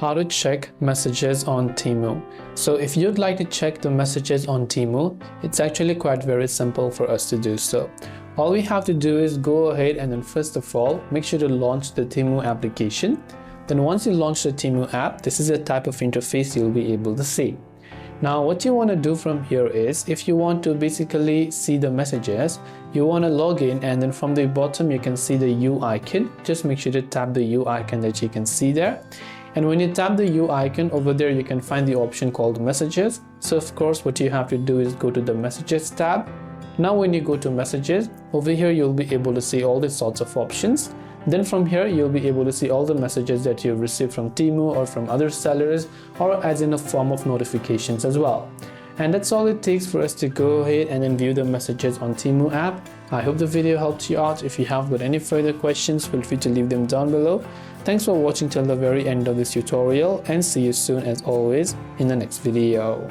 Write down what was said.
how to check messages on Temu. So if you'd like to check the messages on Temu, it's actually quite very simple for us to do so. All we have to do is go ahead and then first of all, make sure to launch the Temu application. Then once you launch the Temu app, this is the type of interface you'll be able to see. Now what you want to do from here is, if you want to basically see the messages, you want to log in, and then from the bottom you can see the U icon. Just make sure to tap the U icon that you can see there. And when you tap the U icon, over there you can find the option called messages. So of course what you have to do is go to the messages tab. Now when you go to messages, over here you'll be able to see all these sorts of options. Then from here you'll be able to see all the messages that you've received from Temu or from other sellers, or as in a form of notifications as well. And that's all it takes for us to go ahead and then view the messages on Temu app. I hope the video helped you out. If you have got any further questions, feel free to leave them down below. Thanks for watching till the very end of this tutorial, and see you soon as always in the next video.